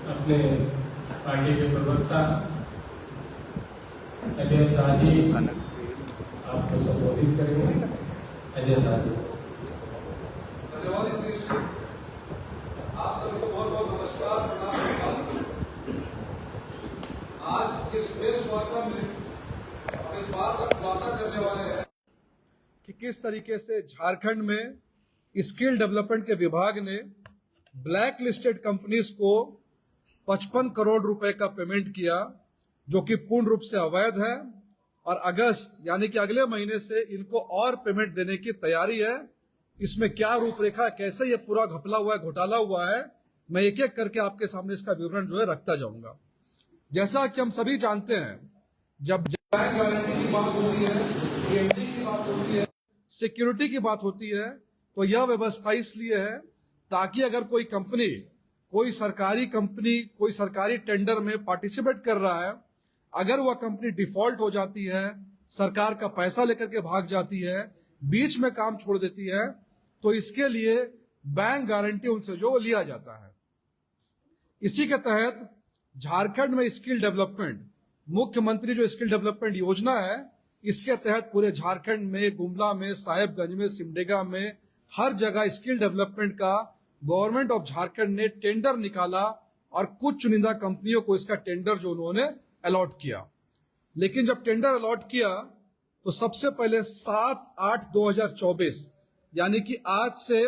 अपने पार्टी के प्रवक्ता अजय शाह जी आपको संबोधित करेंगे। अजय शाह जी। धन्यवाद सतीश जी। आप सभी को बहुत बहुत नमस्कार, प्रणाम। आज इस प्रेस वार्ता में हम इस बात का खुलासा करने वाले हैं कि किस तरीके से झारखंड में स्किल डेवलपमेंट के विभाग ने ब्लैक लिस्टेड कंपनीज को 55 करोड़ रुपए का पेमेंट किया, जो कि पूर्ण रूप से अवैध है, और अगस्त यानी कि अगले महीने से इनको और पेमेंट देने की तैयारी है। इसमें क्या रूपरेखा, कैसे ये पूरा घपला हुआ है, घोटाला हुआ है, मैं एक एक करके आपके सामने इसका विवरण जो है रखता जाऊंगा। जैसा कि हम सभी जानते हैं, जब बैंक गारंटी की बात होती है, गारंटी की बात होती है, सिक्योरिटी की बात होती है, तो यह व्यवस्था इसलिए है ताकि अगर कोई कंपनी, कोई सरकारी टेंडर में पार्टिसिपेट कर रहा है, अगर वह कंपनी डिफॉल्ट हो जाती है, सरकार का पैसा लेकर के भाग जाती है, बीच में काम छोड़ देती है, तो इसके लिए बैंक गारंटी उनसे जो लिया जाता है। इसी के तहत झारखंड में स्किल डेवलपमेंट, मुख्यमंत्री जो स्किल डेवलपमेंट योजना है, इसके तहत पूरे झारखंड में, गुमला में, साहेबगंज में, सिमडेगा में, हर जगह स्किल डेवलपमेंट का गवर्नमेंट ऑफ झारखंड ने टेंडर निकाला और कुछ चुनिंदा कंपनियों को इसका टेंडर जो उन्होंने अलॉट किया। लेकिन जब टेंडर अलॉट किया तो सबसे पहले 7/8/2024 यानी कि आज से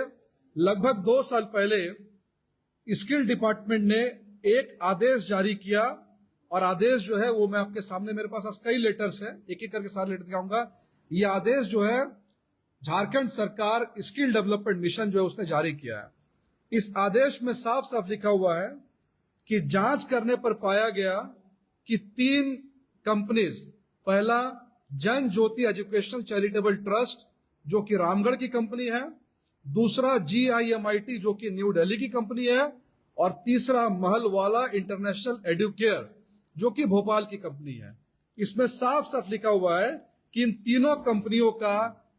लगभग 2 साल पहले स्किल डिपार्टमेंट ने एक आदेश जारी किया, और आदेश जो है वो मैं आपके सामने, मेरे पास कई लेटर्स है, एक एक करके सारे लेटर दिखाऊंगा। ये आदेश जो है झारखंड सरकार स्किल डेवलपमेंट मिशन जो है उसने जारी किया है। इस आदेश में साफ साफ लिखा हुआ है कि जांच करने पर पाया गया कि 3 कंपनीज, पहला जन ज्योति एजुकेशनल चैरिटेबल ट्रस्ट जो कि रामगढ़ की कंपनी है, दूसरा GIMIT जो कि न्यू दिल्ली की कंपनी है, और तीसरा महलवाला इंटरनेशनल एडुकेयर जो कि भोपाल की कंपनी है। इसमें साफ साफ लिखा हुआ है कि इन तीनों कंपनियों का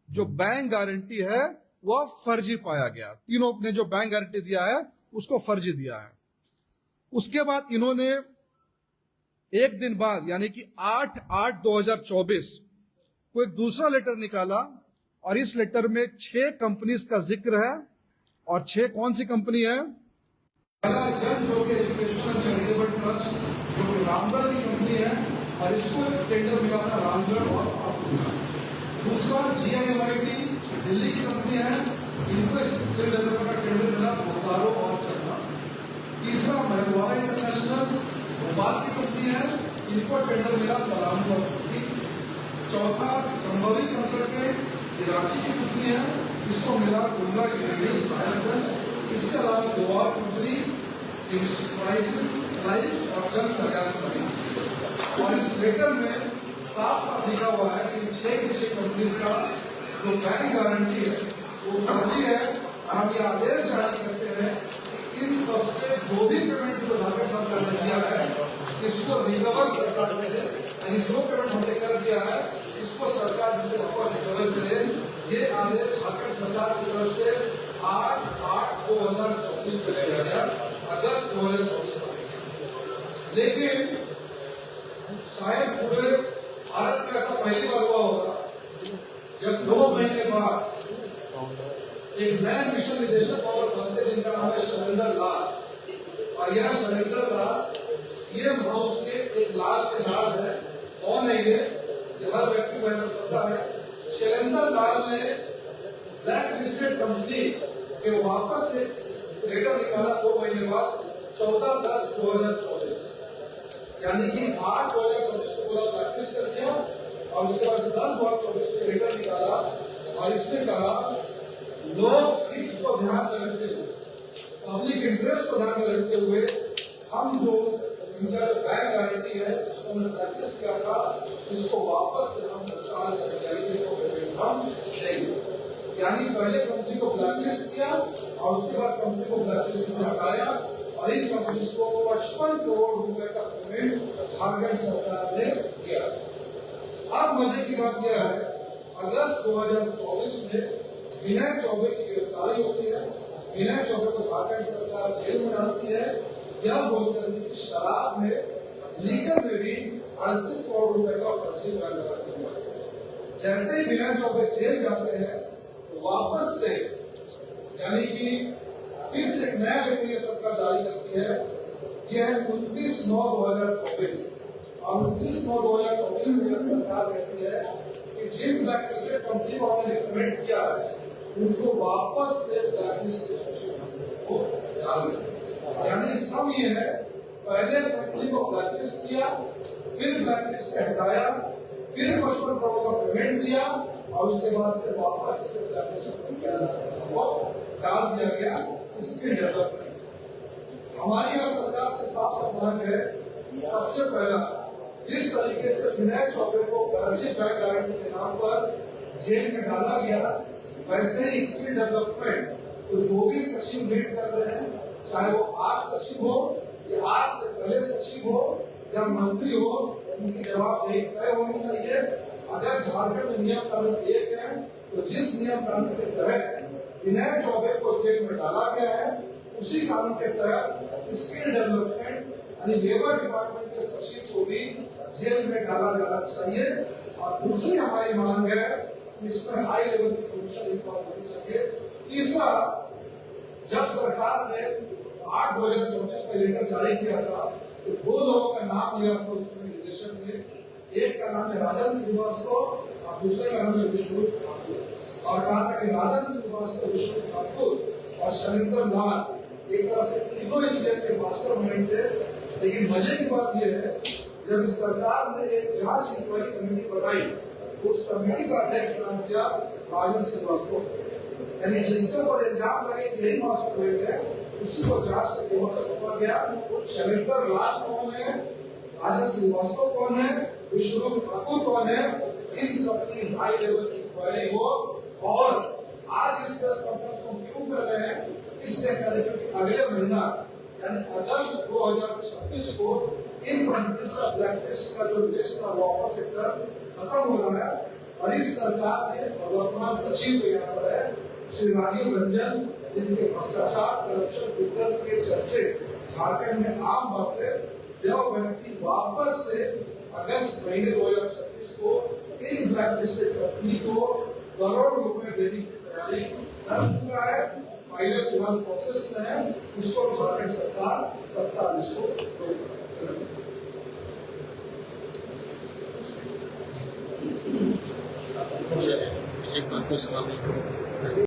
जो बैंक गारंटी है वह फर्जी पाया गया। तीनों ने जो बैंक गारंटी दिया है उसको फर्जी दिया है। उसके बाद इन्होंने एक दिन बाद यानी कि 8/8/2024 को एक दूसरा लेटर निकाला, और इस लेटर में 6 कंपनीज का जिक्र है। और 6 कौन सी कंपनी है? पहला जन ज्योति एजुकेशनल चैरिटेबल ट्रस्ट जो कि रामगढ़ की कंपनी है, और इसको टेंडर मिला था रामगढ़ और आपको। दूसरा GIMIT दिल्ली की कंपनी है, इनको स्किल डेवलपमेंट का टेंडर मिला बोकारो और चन्ना। तीसरा महलवाला इंटरनेशनल भोपाल की कंपनी है, इनको टेंडर मिला पलामू और कुटी। चौथा संभवी कंसल्टेंट रांची की कंपनी है, इसको मिला गुमला की साहेबगंज। इसके अलावा गोवा कंपनी, और जन कल्याण समिति। और इस लेटर में साफ साफ लिखा हुआ है कि 6 कंपनीज का जो बैंक गारंटी है वो फर्जी है। हम ये आदेश जारी करते हैं कि इन सबसे जो भी पेमेंट को झारखंड सरकार ने दिया है इसको रिकवर सरकार करे, यानी जो पेमेंट हमने कर दिया है इसको सरकार जिसे वापस रिकवर करे। ये आदेश झारखंड सरकार की तरफ से 8/8/2024 को दिया गया, अगस्त 2024 में। लेकिन शायद पूरे भारत में ऐसा पहली बार हुआ होगा जब 2 महीने बाद एक नए मिशन निदेशक और बनते, जिनका नाम है शैलेंद्र लाल, और यह शैलेंद्र लाल CM हाउस के एक लाल के लाल है। कौन है ये हर व्यक्ति को पता है। शैलेंद्र लाल ने ब्लैक लिस्टेड कंपनी के वापस से लेटर निकाला 2 महीने बाद, 14/10/2024 यानी कि 8/2024 को पूरा प्रैक्टिस कर दिया, और उसके बाद 10/2024 को लेटर निकाला, और इसने कहा लोग हित को ध्यान में रखते हुए, पब्लिक इंटरेस्ट को ध्यान में रखते हुए, हम जो इनका बैंक गारंटी है उसको हमने प्रैक्टिस किया था, इसको वापस से हम सरकार कर्मचारी को पेमेंट हम देंगे। यानी पहले कंपनी को ब्लैकलिस्ट किया, और उसके बाद कंपनी को ब्लैकलिस्ट से हटाया, और इन कंपनी को 55 करोड़ रुपए का पेमेंट झारखंड सरकार ने किया। अब मजे की बात यह है, अगस्त 2024 में विनय चौबे की गिरफ्तारी होती है, विनय चौबे को झारखंड सरकार जेल में डालती है, यह बोलकर कि शराब में लीकर में भी 38 करोड़ रुपए का फर्जी बयान लगाती है। जैसे ही विनय चौबे जेल जाते हैं तो वापस से यानी कि फिर से एक नया लेखन सरकार जारी करती है। यह है 29/9/2024 और 29/9/2024 में सरकार कहती है कि जिन ब्लैकलिस्टेड कंपनी को हमने रिकमेंड किया है उनको वापस से ब्लैकलिस्ट की सूची को डाल दें। यानी सब ये है, पहले कंपनी को ब्लैकलिस्ट किया, फिर ब्लैकलिस्ट से हटाया, फिर 55 करोड़ का पेमेंट दिया और उसके बाद से वापस से ब्लैकलिस्ट को डाल दिया गया इसके डेवलपमेंट। हमारी यहाँ सरकार से साफ संबंध है। सबसे पहला, जिस तरीके से विनय चौबे को फर्जी बैंक गारंटी के नाम पर जेल में डाला गया, वैसे ही स्किल डेवलपमेंट तो जो भी सचिव लीड कर रहे हैं, चाहे वो आज सचिव हो या आज से पहले सचिव हो या मंत्री हो, उनकी जवाबदेही तय होनी चाहिए। अगर झारखंड में नियम कानून एक है तो जिस नियम कानून के तहत विनय चौबे को जेल में डाला गया है, उसी कानून के तहत स्किल डेवलपमेंट यानी लेबर डिपार्टमेंट के सचिव को भी जेल में डाला जाना चाहिए। और दूसरी हमारी मांग है, इसमें हाई लेवल की कमीशन इंक्वायरी होनी चाहिए। तीसरा, जब सरकार ने 8/2024 में लेकर जारी किया था तो 2 लोगों का नाम लिया था उसमें निर्देशन में। एक का नाम है राजन श्रीवास्तव और दूसरे का नाम है विष्णुदत्त ठाकुर। और कहा था कि राजन श्रीवास्तव, विष्णुदत्त ठाकुर और शैलेंद्र लाल एक तरह से तीनों इस जेल के मास्टरमाइंड थे। लेकिन मजे की बात यह है, जब सरकार ने एक जांच इंक्वायरी कमेटी बनाई, उस कमेटी का अध्यक्ष नाम दिया राजन श्रीवास्तव, यानी जिसके ऊपर इल्जाम लगे यही मास्टरमाइंड है, उसी को जांच का केवल सौंपा गया। शैलेंद्र लाल कौन है, राजन श्रीवास्तव कौन है, विष्णुदत्त ठाकुर कौन है, इन सबकी हाई लेवल की इंक्वायरी हो। और आज इस प्रेस कॉन्फ्रेंस को क्यों कर रहे हैं, इसलिए अगले महीना यानी अगस्त 2026 को इन कंपनीज का ब्लैकलिस्ट का जो लिस्ट का वापस एक खत्म हो रहा है। और इस सरकार ने वर्तमान सचिव यहाँ पर है श्री राजीव रंजन, जिनके भ्रष्टाचार, करप्शन, विकल्प के चर्चे झारखंड में आम बात है। यह व्यक्ति वापस से अगस्त महीने 2026 को इन ब्लैकलिस्टेड कंपनी को करोड़ रुपए देने की तैयारी कर चुका है। फाइलें फिलहाल प्रोसेस में है, उसको झारखंड सरकार तत्काल इसको एक बात